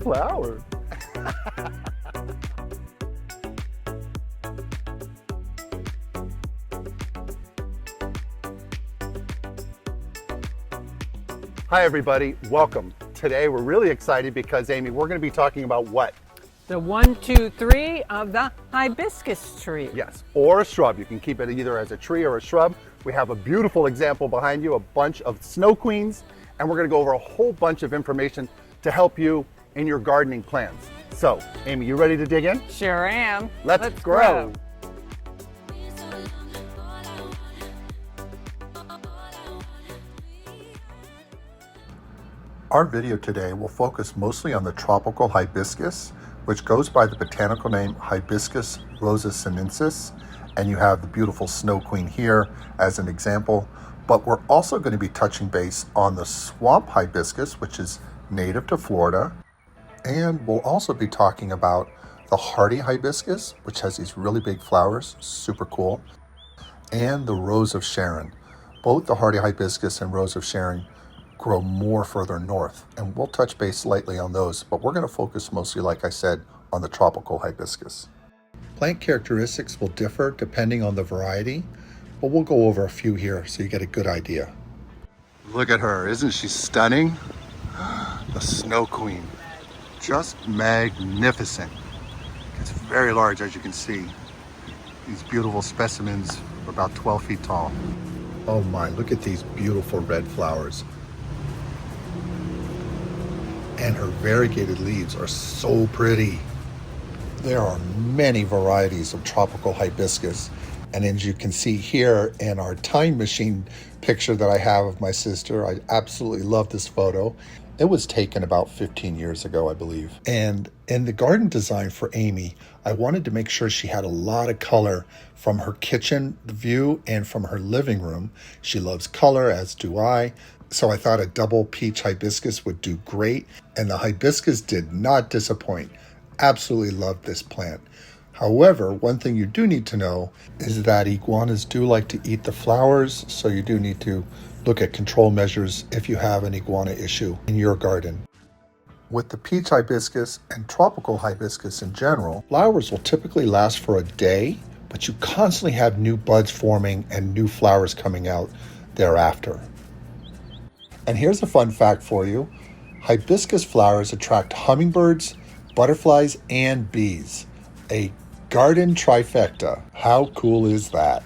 flower. Hi everybody, welcome. Today we're really excited because Amy, we're going to be talking about what? The 1, 2, 3 of the hibiscus tree. Yes, or a shrub. You can keep it either as a tree or a shrub. We have a beautiful example behind you, a bunch of snow queens, and we're going to go over a whole bunch of information to help you in your gardening plans. So, Amy, you ready to dig in? Sure am. Let's grow. Our video today will focus mostly on the tropical hibiscus, which goes by the botanical name Hibiscus rosa-sinensis, and you have the beautiful snow queen here as an example. But we're also going to be touching base on the swamp hibiscus, which is native to Florida, and we'll also be talking about the hardy hibiscus, which has these really big flowers, super cool, and the rose of Sharon. Both the hardy hibiscus and rose of Sharon grow more further north, and we'll touch base slightly on those, but we're going to focus mostly, like I said, on the tropical hibiscus. Plant characteristics will differ depending on the variety, but we'll go over a few here so you get a good idea. Look at her, isn't she stunning? The snow queen, just magnificent. It's very large, as you can see. These beautiful specimens are about 12 feet tall. Oh my, look at these beautiful red flowers. And her variegated leaves are so pretty. There are many varieties of tropical hibiscus, and as you can see here in our time machine picture that I have of my sister, I absolutely love this photo. It was taken about 15 years ago, I believe. And in the garden design for Amy, I wanted to make sure she had a lot of color from her kitchen view and from her living room. She loves color, as do I. So I thought a double peach hibiscus would do great, and the hibiscus did not disappoint. Absolutely loved this plant. However, one thing you do need to know is that iguanas do like to eat the flowers, so you do need to look at control measures if you have an iguana issue in your garden. With the peach hibiscus and tropical hibiscus in general, flowers will typically last for a day, but you constantly have new buds forming and new flowers coming out thereafter. And here's a fun fact for you. Hibiscus flowers attract hummingbirds, butterflies, and bees. A garden trifecta. How cool is that?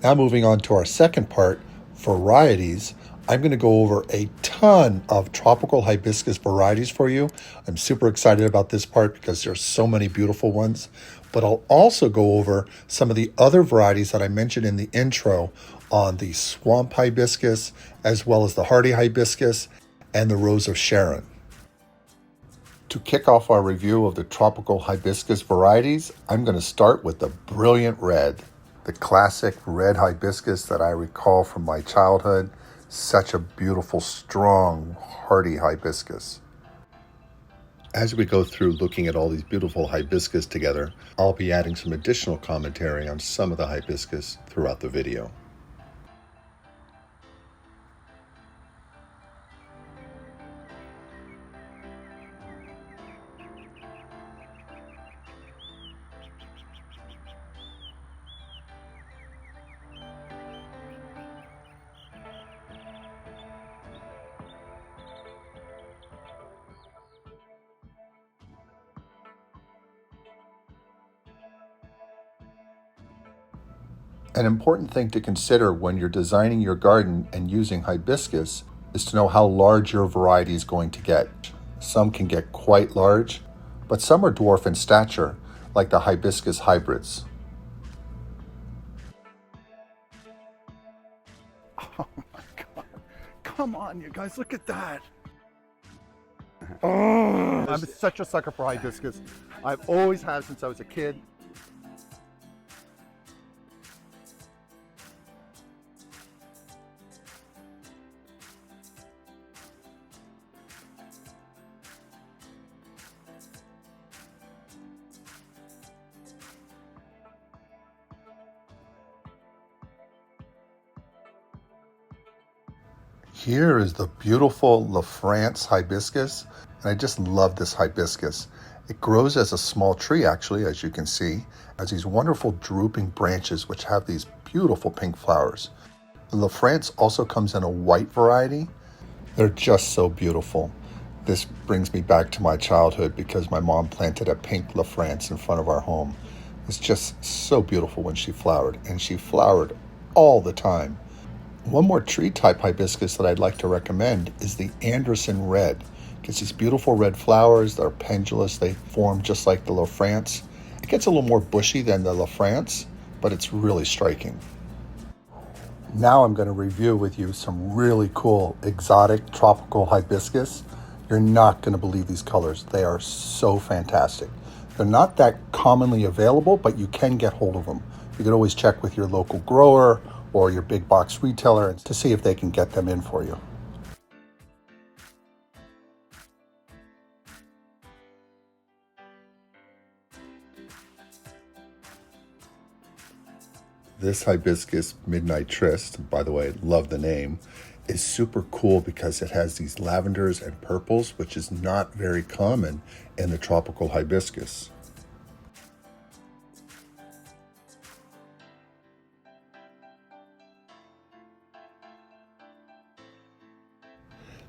Now moving on to our second part, varieties. I'm going to go over a ton of tropical hibiscus varieties for you. I'm super excited about this part because there's so many beautiful ones. But I'll also go over some of the other varieties that I mentioned in the intro on the swamp hibiscus, as well as the hardy hibiscus and the rose of Sharon. To kick off our review of the tropical hibiscus varieties, I'm going to start with the brilliant red, the classic red hibiscus that I recall from my childhood. Such a beautiful, strong, hardy hibiscus. As we go through looking at all these beautiful hibiscus together, I'll be adding some additional commentary on some of the hibiscus throughout the video. An important thing to consider when you're designing your garden and using hibiscus is to know how large your variety is going to get. Some can get quite large, but some are dwarf in stature, like the hibiscus hybrids. Oh my God. Come on, you guys, look at that. Oh, I'm such a sucker for hibiscus. I've always had since I was a kid. Here is the beautiful La France hibiscus, and I just love this hibiscus. It grows as a small tree, actually, as you can see, has these wonderful drooping branches which have these beautiful pink flowers. The La France also comes in a white variety. They're just so beautiful. This brings me back to my childhood because my mom planted a pink La France in front of our home. It's just so beautiful when she flowered, and she flowered all the time. One more tree type hibiscus that I'd like to recommend is the Anderson Red. It gets these beautiful red flowers. They're pendulous. They form just like the La France. It gets a little more bushy than the La France, but it's really striking. Now I'm going to review with you some really cool exotic tropical hibiscus. You're not going to believe these colors. They are so fantastic. They're not that commonly available, but you can get hold of them. You can always check with your local grower or your big box retailer to see if they can get them in for you. This hibiscus Midnight Tryst, by the way, love the name, is super cool because it has these lavenders and purples, which is not very common in the tropical hibiscus.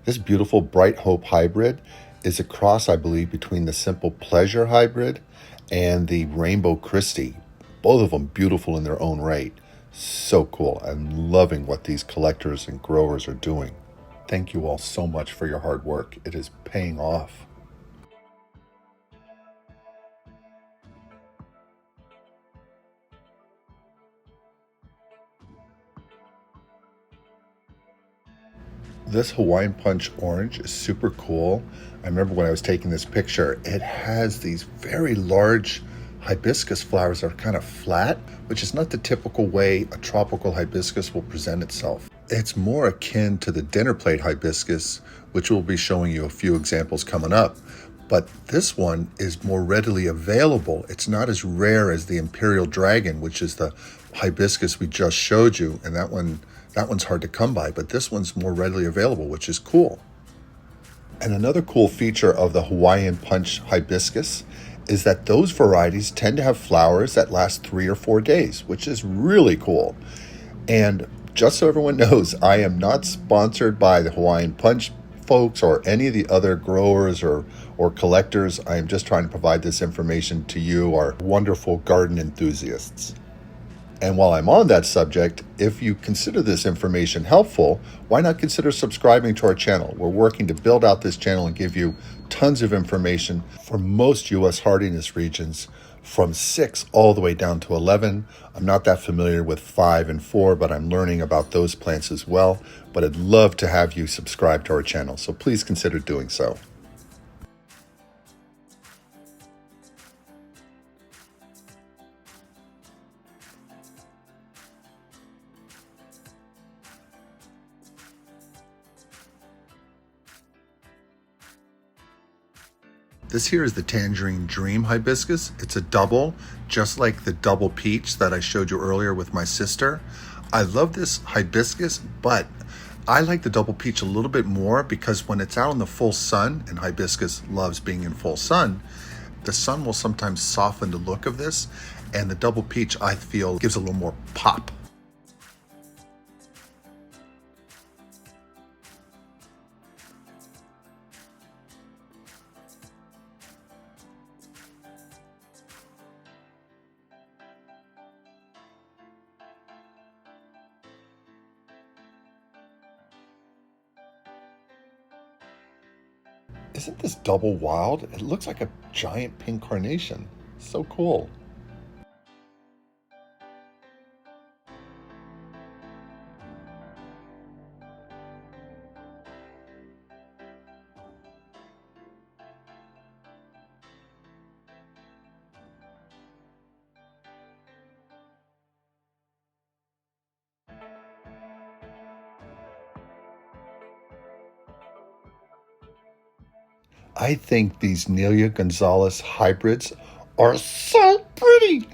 This beautiful Bright Hope hybrid is a cross, I believe, between the Simple Pleasure hybrid and the Rainbow Christie. Both of them beautiful in their own right. So cool. I'm loving what these collectors and growers are doing. Thank you all so much for your hard work. It is paying off. This Hawaiian Punch orange is super cool. I remember when I was taking this picture, it has these very large hibiscus flowers that are kind of flat, which is not the typical way a tropical hibiscus will present itself. It's more akin to the dinner plate hibiscus, which we'll be showing you a few examples coming up. But this one is more readily available. It's not as rare as the Imperial Dragon, which is the hibiscus we just showed you, and that one's hard to come by, but this one's more readily available, which is cool. And another cool feature of the Hawaiian Punch hibiscus is that those varieties tend to have flowers that last 3 or 4 days, which is really cool. And just so everyone knows, I am not sponsored by the Hawaiian Punch folks or any of the other growers or collectors. I am just trying to provide this information to you, our wonderful garden enthusiasts. And while I'm on that subject, if you consider this information helpful, why not consider subscribing to our channel? We're working to build out this channel and give you tons of information for most U.S. hardiness regions, from 6 all the way down to 11. I'm not that familiar with 5 and 4, but I'm learning about those plants as well. But I'd love to have you subscribe to our channel, so please consider doing so. This here is the Tangerine Dream hibiscus. It's a double, just like the double peach that I showed you earlier with my sister. I love this hibiscus, but I like the double peach a little bit more because when it's out in the full sun, and hibiscus loves being in full sun, the sun will sometimes soften the look of this, and the double peach, I feel, gives a little more pop. Isn't this double wild? It looks like a giant pink carnation. So cool. I think these Nelia Gonzalez hybrids are so pretty.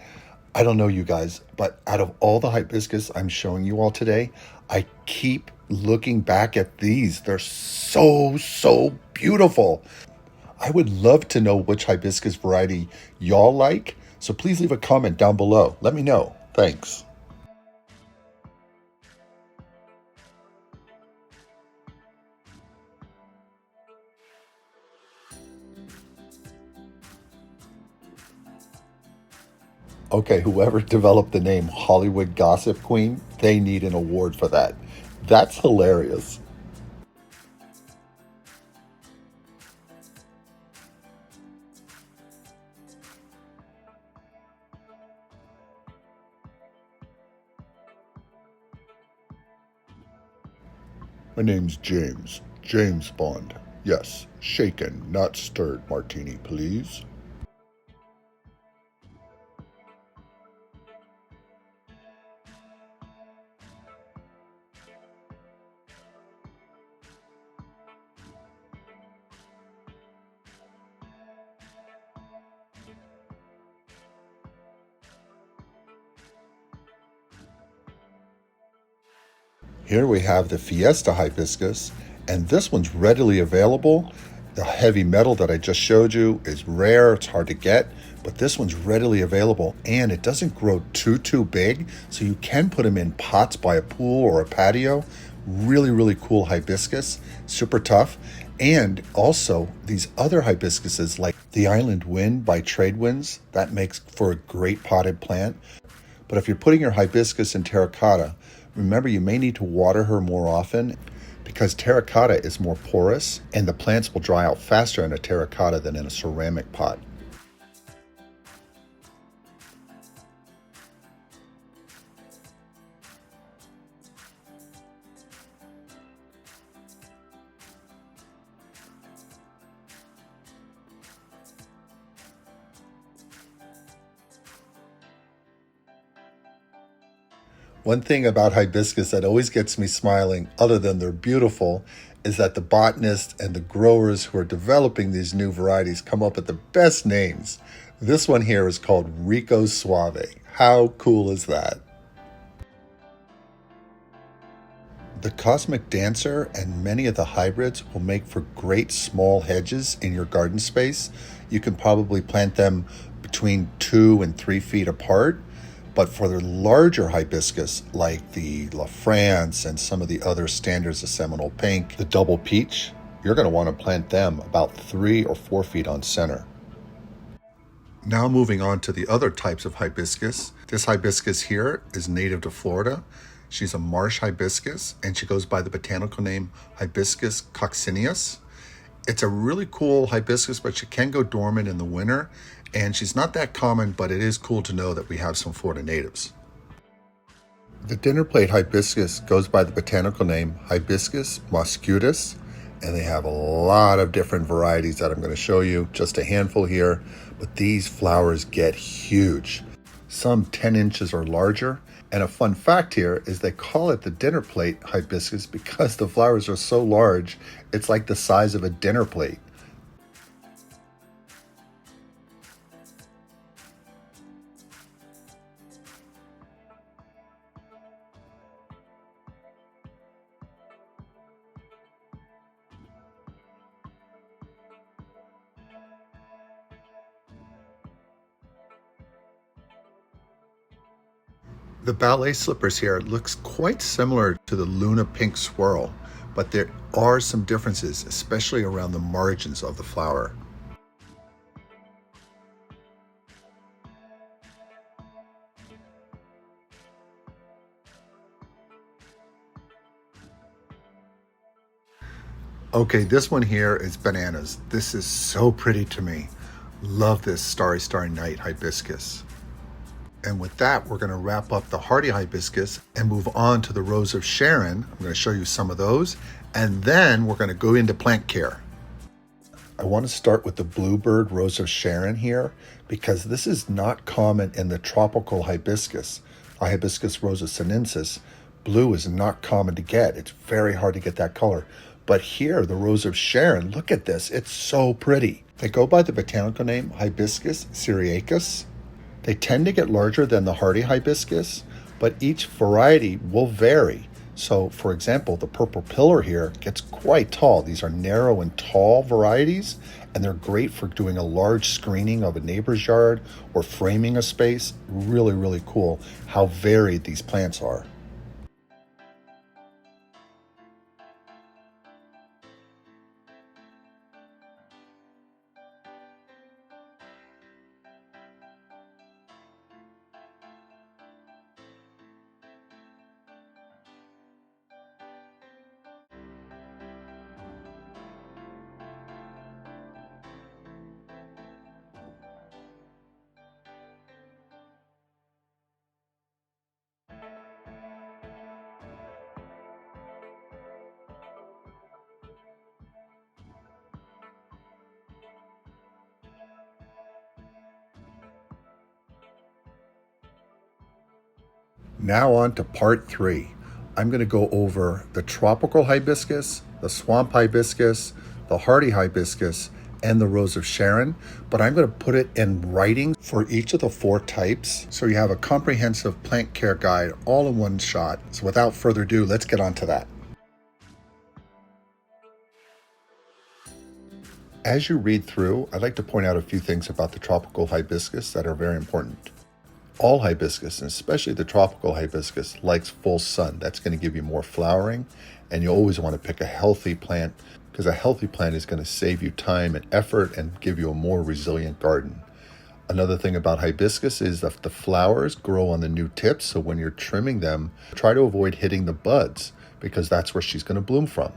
I don't know you guys, but out of all the hibiscus I'm showing you all today, I keep Looking back at these, they're so beautiful. I would love to know which hibiscus variety y'all like, so please leave a comment down below. Let me know. Thanks. Okay, whoever developed the name Hollywood Gossip Queen, they need an award for that. That's hilarious. My name's James. James Bond. Yes, shaken, not stirred martini, please. Here we have the Fiesta hibiscus, and this one's readily available. The heavy metal that I just showed you is rare, it's hard to get, but this one's readily available and it doesn't grow too big, so you can put them in pots by a pool or a patio. Really cool hibiscus, super tough. And also these other hibiscuses like the Island Wind by Tradewinds, that makes for a great potted plant. But if you're putting your hibiscus in terracotta, remember you may need to water her more often because terracotta is more porous and the plants will dry out faster in a terracotta than in a ceramic pot. One thing about hibiscus that always gets me smiling, other than they're beautiful, is that the botanists and the growers who are developing these new varieties come up with the best names. This one here is called Rico Suave. How cool is that? The Cosmic Dancer and many of the hybrids will make for great small hedges in your garden space. You can probably plant them between 2 and 3 feet apart. But for the larger hibiscus, like the La France and some of the other standards of Seminole Pink, the Double Peach, you're going to want to plant them about 3 or 4 feet on center. Now moving on to the other types of hibiscus. This hibiscus here is native to Florida. She's a marsh hibiscus, and she goes by the botanical name Hibiscus coccineus. It's a really cool hibiscus, but she can go dormant in the winter. And she's not that common, but it is cool to know that we have some Florida natives. The dinner plate hibiscus goes by the botanical name Hibiscus moscheutos, and they have a lot of different varieties that I'm going to show you, just a handful here, but these flowers get huge. Some 10 inches or larger, and a fun fact here is they call it the dinner plate hibiscus because the flowers are so large, it's like the size of a dinner plate. The ballet slippers here looks quite similar to the Luna Pink Swirl, but there are some differences, especially around the margins of the flower. Okay, this one here is bananas. This is so pretty to me. Love this Starry Night hibiscus. And with that, we're going to wrap up the hardy hibiscus and move on to the Rose of Sharon. I'm going to show you some of those, and then we're going to go into plant care. I want to start with the Bluebird Rose of Sharon here because this is not common in the tropical hibiscus. Hibiscus rosa-sinensis, blue is not common to get. It's very hard to get that color. But here, the Rose of Sharon, look at this. It's so pretty. They go by the botanical name Hibiscus Syriaceus. They tend to get larger than the hardy hibiscus, but each variety will vary. So, for example, the purple pillar here gets quite tall. These are narrow and tall varieties, and they're great for doing a large screening of a neighbor's yard or framing a space. Really, really cool how varied these plants are. Now on to part 3. I'm going to go over the tropical hibiscus, the swamp hibiscus, the hardy hibiscus, and the rose of Sharon, but I'm going to put it in writing for each of the 4 types, so you have a comprehensive plant care guide all in one shot. So without further ado, let's get on to that. As you read through, I'd like to point out a few things about the tropical hibiscus that are very important. All hibiscus, and especially the tropical hibiscus, likes full sun. That's going to give you more flowering, and you always want to pick a healthy plant because a healthy plant is going to save you time and effort and give you a more resilient garden. Another thing about hibiscus is that the flowers grow on the new tips, so when you're trimming them, try to avoid hitting the buds because that's where she's going to bloom from.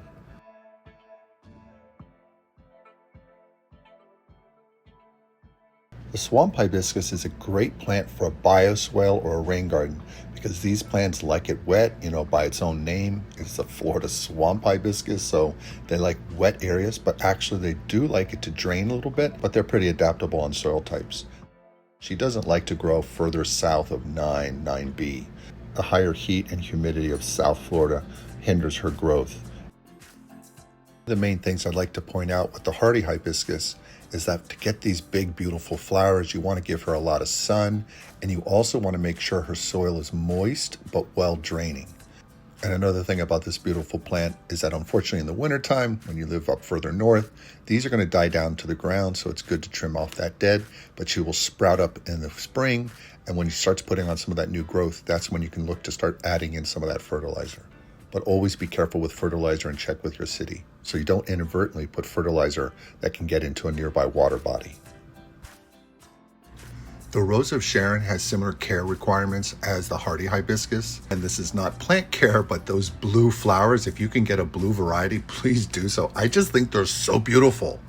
The swamp hibiscus is a great plant for a bioswale or a rain garden because these plants like it wet, by its own name. It's the Florida swamp hibiscus, so they like wet areas, but actually they do like it to drain a little bit, but they're pretty adaptable on soil types. She doesn't like to grow further south of 9B. The higher heat and humidity of South Florida hinders her growth. The main things I'd like to point out with the hardy hibiscus is that to get these big, beautiful flowers, you want to give her a lot of sun, and you also want to make sure her soil is moist but well draining. And another thing about this beautiful plant is that unfortunately in the wintertime, when you live up further north, these are going to die down to the ground, so it's good to trim off that dead, but she will sprout up in the spring, and when she starts putting on some of that new growth, that's when you can look to start adding in some of that fertilizer. But always be careful with fertilizer and check with your city, so you don't inadvertently put fertilizer that can get into a nearby water body. The Rose of Sharon has similar care requirements as the hardy hibiscus, and this is not plant care, but those blue flowers, if you can get a blue variety, please do so. I just think they're so beautiful.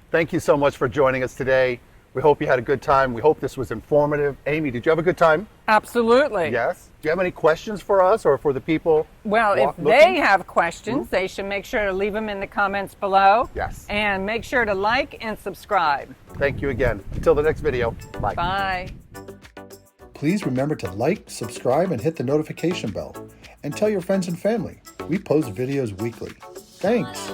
Thank you so much for joining us today. We hope you had a good time. We hope this was informative. Amy, did you have a good time? Absolutely. Yes. Do you have any questions for us or for the people? Well, if they have questions, they should make sure to leave them in the comments below. Yes. And make sure to like and subscribe. Thank you again. Until the next video. Bye. Bye. Please remember to like, subscribe, and hit the notification bell. And tell your friends and family. We post videos weekly. Thanks.